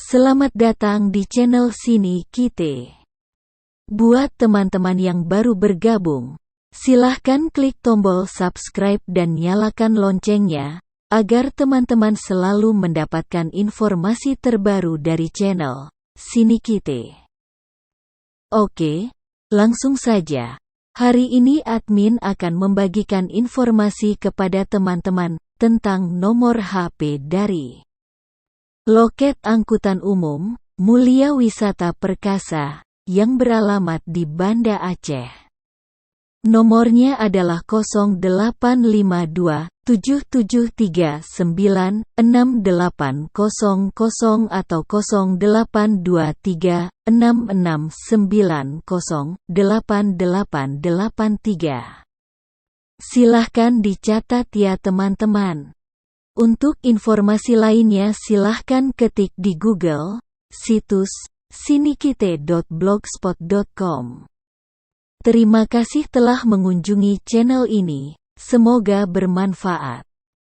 Selamat datang di channel Sini Kite. Buat teman-teman yang baru bergabung, silahkan klik tombol subscribe dan nyalakan loncengnya, agar teman-teman selalu mendapatkan informasi terbaru dari channel Sini Kite. Oke, langsung saja. Hari ini admin akan membagikan informasi kepada teman-teman tentang nomor HP dari Loket Angkutan Umum Mulia Wisata Perkasa yang beralamat di Banda Aceh. Nomornya adalah 085277396800 atau 082366908883. Silahkan dicatat ya teman-teman. Untuk informasi lainnya silahkan ketik di Google, situs sinikite.blogspot.com. Terima kasih telah mengunjungi channel ini, semoga bermanfaat.